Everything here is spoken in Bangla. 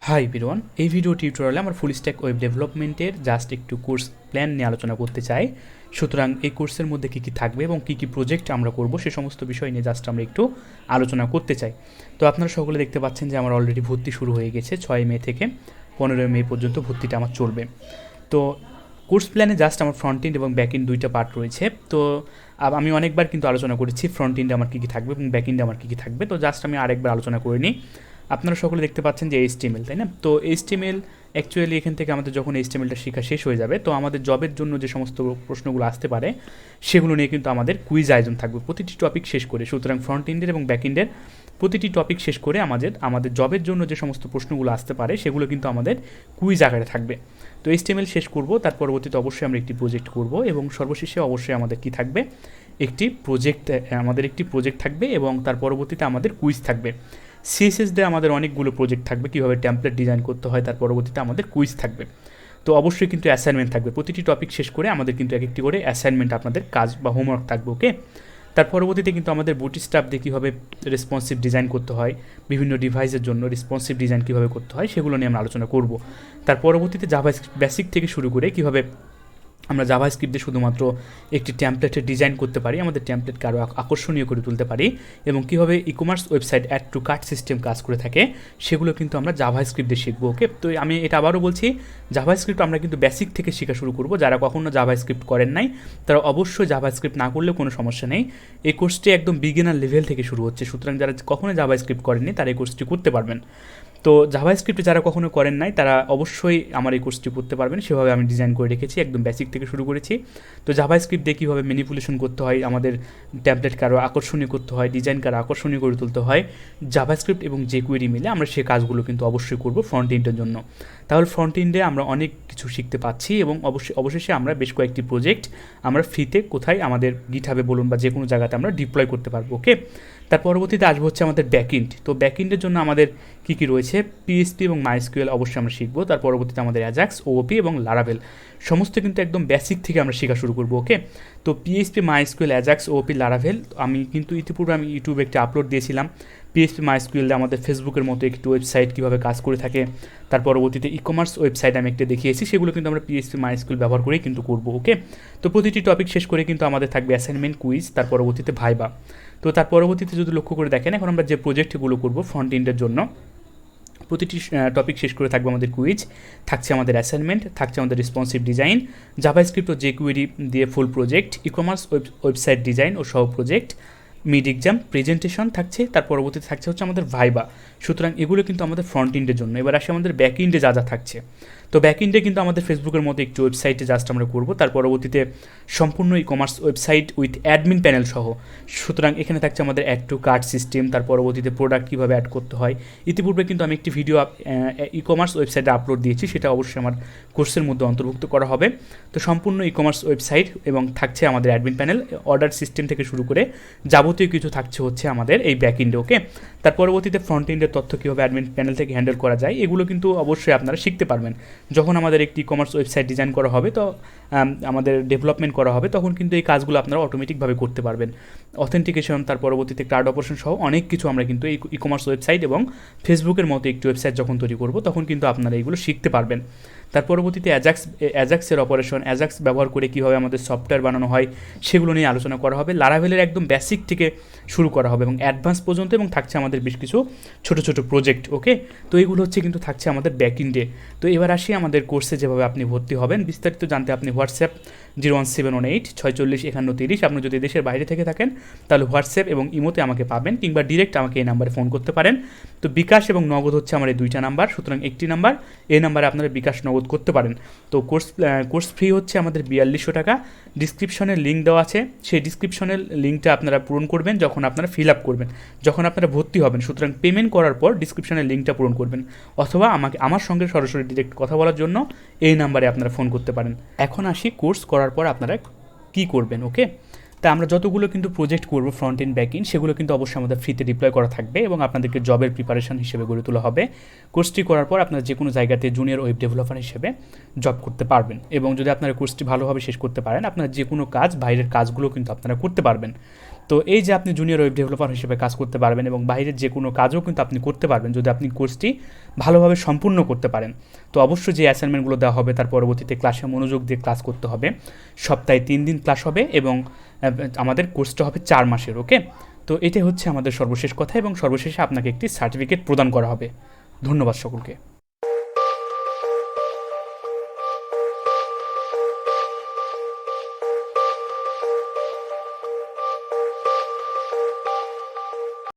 হাই এভরিওয়ান, এই ভিডিও টিউটোরিয়ালে আমরা ফুল স্ট্যাক ওয়েব ডেভেলপমেন্টের জাস্ট একটু কোর্স প্ল্যান নিয়ে আলোচনা করতে চাই। সুতরাং এই কোর্সের মধ্যে কী কী থাকবে এবং কী কী প্রজেক্ট আমরা করব সে সমস্ত বিষয় নিয়ে জাস্ট আমরা একটু আলোচনা করতে চাই। তো আপনারা সকলে দেখতে পাচ্ছেন যে আমার অলরেডি ভর্তি শুরু হয়ে গেছে। 6 মে থেকে 15 মে পর্যন্ত ভর্তিটা আমার চলবে। তো কোর্স প্ল্যানে জাস্ট আমার ফ্রন্ট এন্ড এবং ব্যাক এন্ড দুইটা পার্ট রয়েছে। তো আমি অনেকবার কিন্তু আলোচনা করেছি ফ্রন্ট এন্ডে আমার কী কী থাকবে এবং ব্যাক এন্ডে আমার কী কী থাকবে। তো জাস্ট আমি আরেকবার আলোচনা করে নিই। আপনারা সকলে দেখতে পাচ্ছেন যে HTML, তাই না? তো HTML অ্যাকচুয়ালি এখান থেকে আমাদের যখন HTMLটা শেখা শেষ হয়ে যাবে, তো আমাদের জবের জন্য যে সমস্ত প্রশ্নগুলো আসতে পারে সেগুলো নিয়ে কিন্তু আমাদের কুইজ আয়োজন থাকবে প্রতিটি টপিক শেষ করে। সুতরাং ফ্রন্ট এন্ডের এবং ব্যাক এন্ডের প্রতিটি টপিক শেষ করে আমাদের জবের জন্য যে সমস্ত প্রশ্নগুলো আসতে পারে সেগুলো কিন্তু আমাদের কুইজ আকারে থাকবে। তো HTML শেষ করব, তার পরবর্তীতে অবশ্যই আমরা একটি প্রজেক্ট করব এবং সর্বশেষে অবশ্যই আমাদের কি থাকবে, আমাদের একটি প্রজেক্ট থাকবে এবং তার পরবর্তীতে আমাদের কুইজ থাকবে। CSS দিয়ে আমাদের অনেকগুলো প্রজেক্ট থাকবে, কীভাবে টেমপ্লেট ডিজাইন করতে হয়, তার পরবর্তীতে আমাদের কুইজ থাকবে। তো অবশ্যই কিন্তু অ্যাসাইনমেন্ট থাকবে, প্রতিটি টপিক শেষ করে আমাদের কিন্তু এক একটি করে অ্যাসাইনমেন্ট আপনাদের কাজ বা হোমওয়ার্ক থাকবে। ওকে, তার পরবর্তীতে কিন্তু আমাদের বুটস্ট্র্যাপ দিয়ে কীভাবে রেসপন্সিভ ডিজাইন করতে হয়, বিভিন্ন ডিভাইসের জন্য রেসপন্সিভ ডিজাইন কীভাবে করতে হয় সেগুলো নিয়ে আমরা আলোচনা করব। তার পরবর্তীতে জাভাস্ক্রিপ্ট বেসিক থেকে শুরু করে কীভাবে আমরা জাভাস্ক্রিপ্ট দিয়ে শুধুমাত্র একটি টেমপ্লেটের ডিজাইন করতে পারি, আমাদের টেমপ্লেটকে আরও আকর্ষণীয় করে তুলতে পারি, এবং কীভাবে e-commerce website add to cart system কাজ করে থাকে সেগুলো কিন্তু আমরা জাভাস্ক্রিপ্ট দিয়ে শিখবো। ওকে, তো আমি এটা আবারও বলছি, জাভাস্ক্রিপ্ট আমরা কিন্তু বেসিক থেকে শেখা শুরু করব। যারা কখনো জাভাস্ক্রিপ্ট করেন নাই তারা অবশ্যই জাভাস্ক্রিপ্ট না করলেও কোনো সমস্যা নেই। এই কোর্সটি একদম বিগিনার লেভেল থেকে শুরু হচ্ছে, সুতরাং যারা কখনো জাভাস্ক্রিপ্ট করেননি তারা এই কোর্সটি করতে পারবেন। তো জাভাস্ক্রিপ্ট যারা কখনো করেন নাই তারা অবশ্যই আমার এই কোর্সটি করতে পারবেন, সেভাবে আমি ডিজাইন করে রেখেছি, একদম বেসিক থেকে শুরু করেছি। তো জাভাস্ক্রিপ্ট দিয়ে কীভাবে ম্যানিপুলেশন করতে হয়, আমাদের ট্যাবলেটকে আরও আকর্ষণীয় করতে হয়, ডিজাইনকে আরও আকর্ষণীয় করে তুলতে হয়, জাভাস্ক্রিপ্ট এবং jQuery মিলে আমরা সেই কাজগুলো কিন্তু অবশ্যই করব ফ্রন্ট এন্ডের জন্য। তাহলে ফ্রন্ট এন্ডে আমরা অনেক কিছু শিখতে পাচ্ছি এবং অবশেষে আমরা বেশ কয়েকটি প্রজেক্ট আমরা ফ্রিতে কোথায় আমাদের গিটহাবে বলুন বা যে কোনো জায়গাতে আমরা ডিপ্লয় করতে পারবো। ওকে, তার পরবর্তীতে আসবো হচ্ছে আমাদের ব্যাকএন্ড। তো ব্যাকএন্ডের জন্য আমাদের কী কী রয়েছে, PHP এবং MySQL অবশ্যই আমরা শিখবো। তার পরবর্তীতে আমাদের অ্যাজাক্স, OOP এবং লারাভেল সমস্ত কিন্তু একদম বেসিক থেকে আমরা শেখা শুরু করবো। ওকে, তো PHP, MySQL, Ajax, OOP, Laravel আমি কিন্তু ইতিপূর্বে ইউটিউবে একটি আপলোড দিয়েছিলাম। PHP, MySQL আমাদের ফেসবুকের মতো একটি ওয়েবসাইট কীভাবে কাজ করে থাকে, তার পরবর্তীতে ই-কমার্স ওয়েবসাইট আমি একটা দেখিয়েছি, সেগুলো কিন্তু আমরা PHP, MySQL ব্যবহার করেই কিন্তু করবো। ওকে, তো প্রতিটি টপিক শেষ করে কিন্তু আমাদের থাকবে অ্যাসাইনমেন্ট, কুইজ, তার পরবর্তীতে ভাইবা। তো তার পরবর্তীতে যদি লক্ষ্য করে দেখেন, এখন আমরা যে প্রজেক্টগুলো করবো ফ্রন্ট এন্ডের জন্য, প্রতিটি টপিক শেষ করে থাকবে আমাদের কুইজ, থাকছে আমাদের অ্যাসাইনমেন্ট, থাকছে আমাদের রেসপন্সিভ ডিজাইন, জাভাস্ক্রিপ্ট ও jQuery দিয়ে ফুল প্রজেক্ট, ই-কমার্স ওয়েবসাইট ডিজাইন ও সহ প্রজেক্ট, মিড এক্সাম, প্রেজেন্টেশন থাকছে, তার পরবর্তীতে থাকছে হচ্ছে আমাদের ভাইবা। সুতরাং এগুলো কিন্তু আমাদের ফ্রন্ট এন্ডের জন্য। এবার আসে আমাদের ব্যাক এন্ডে যা যা থাকছে। তো ব্যাক এন্ডে কিন্তু আমাদের ফেসবুকের মতো একটি ওয়েবসাইটে জাস্ট আমরা করব, তার পরবর্তীতে সম্পূর্ণ e-commerce website with admin panel সহ। সুতরাং এখানে থাকছে আমাদের অ্যাড টু কার্ট সিস্টেম, তার পরবর্তীতে প্রোডাক্ট কীভাবে অ্যাড করতে হয়। ইতিপূর্বে কিন্তু আমি একটি ভিডিও ই-কমার্স ওয়েবসাইটে আপলোড দিয়েছি, সেটা অবশ্যই আমার কোর্সের মধ্যে অন্তর্ভুক্ত করা হবে। তো সম্পূর্ণ ই-কমার্স ওয়েবসাইট এবং থাকছে আমাদের অ্যাডমিন প্যানেল, অর্ডার সিস্টেম থেকে শুরু করে যাবতীয় কিছু থাকছে হচ্ছে আমাদের এই ব্যাক এন্ডে। ওকে, তার পরবর্তীতে ফ্রন্ট এন্ডের তথ্য কীভাবে অ্যাডমিন প্যানেল থেকে হ্যান্ডেল করা যায় এগুলো কিন্তু অবশ্যই আপনারা শিখতে পারবেন। যখন আমাদের একটি ই-কমার্স ওয়েবসাইট ডিজাইন করা হবে, তো আমাদের ডেভেলপমেন্ট করা হবে, তখন কিন্তু এই কাজগুলো আপনারা অটোমেটিকভাবে করতে পারবেন। অথেন্টিকেশন, তার পরবর্তীতে ক্লাউড অপারেশন সহ অনেক কিছু আমরা কিন্তু এই ই-কমার্স ওয়েবসাইট এবং ফেসবুকের মতো একটি ওয়েবসাইট যখন তৈরি করব তখন কিন্তু আপনারা এইগুলো শিখতে পারবেন। তার পরবর্তীতে অ্যাজাক্সের অপারেশন, অ্যাজাক্স ব্যবহার করে কীভাবে আমাদের সফটওয়্যার বানানো হয় সেগুলো নিয়ে আলোচনা করা হবে। লারাভেলের একদম বেসিক থেকে শুরু করা হবে এবং অ্যাডভান্স পর্যন্ত, এবং থাকছে আমাদের বেশ কিছু ছোটো ছোটো প্রজেক্ট। ওকে, তো এইগুলো হচ্ছে কিন্তু থাকছে আমাদের ব্যাক এন্ডে। তো এবার আসি আমাদের কোর্সে যেভাবে আপনি ভর্তি হবেন। বিস্তারিত জানতে আপনি হোয়াটসঅ্যাপ 01718 46 51 30, আপনি যদি দেশের বাইরে থেকে থাকেন তাহলে হোয়াটসঅ্যাপ এবং ইমোতে আমাকে পাবেন, কিংবা ডিরেক্ট আমাকে এই নাম্বারে ফোন করতে পারেন। তো বিকাশ এবং নগদ হচ্ছে আমার এই দুইটা নাম্বার, সুতরাং একটি নাম্বার, এই নাম্বারে আপনারা বিকাশ নগদ করতে পারেন। তো কোর্স ফি হচ্ছে আমাদের 4200 টাকা। ডিসক্রিপশনের লিঙ্ক দেওয়া আছে, সেই ডিসক্রিপশনের লিঙ্কটা আপনারা পূরণ করবেন যখন আপনারা ফিল আপ করবেন, যখন আপনারা ভর্তি হবেন। সুতরাং পেমেন্ট করার পর ডিসক্রিপশনের লিঙ্কটা পূরণ করবেন, অথবা আমার সঙ্গে সরাসরি ডিরেক্ট কথা বলার জন্য এই নাম্বারে আপনারা ফোন করতে পারেন। এখন আসি কোর্স করার পর আপনারা কী করবেন। ওকে, তা আমরা যতগুলো কিন্তু প্রজেক্ট করব ফ্রন্ট এন্ড ব্যাক এন্ড, সেগুলো কিন্তু অবশ্যই আমাদের ফ্রিতে ডিপ্লয় করা থাকবে এবং আপনাদেরকে জবের প্রিপারেশন হিসেবে গড়ে তোলা হবে। কোর্সটি করার পর আপনারা যে কোনো জায়গাতে জুনিয়র ওয়েব ডেভেলপার হিসেবে জব করতে পারবেন, এবং যদি আপনারা কোর্সটি ভালোভাবে শেষ করতে পারেন আপনারা যে কোনো কাজ, বাইরের কাজগুলো কিন্তু আপনারা করতে পারবেন। তো এই যে আপনি জুনিয়র ওয়েব ডেভেলপার হিসেবে কাজ করতে পারবেন এবং বাইরের যে কোনো কাজও কিন্তু আপনি করতে পারবেন যদি আপনি কোর্সটি ভালোভাবে সম্পূর্ণ করতে পারেন। তো অবশ্যই যে অ্যাসাইনমেন্টগুলো দেওয়া হবে তার পরবর্তীতে ক্লাসে মনোযোগ দিয়ে ক্লাস করতে হবে। সপ্তাহে 3 দিন ক্লাস হবে এবং আমাদের কোর্সটা হবে 4 মাসের। ওকে, তো এটাই হচ্ছে আমাদের সর্বশেষ কথা এবং সর্বশেষে আপনাকে একটি সার্টিফিকেট প্রদান করা হবে। ধন্যবাদ সকলকে।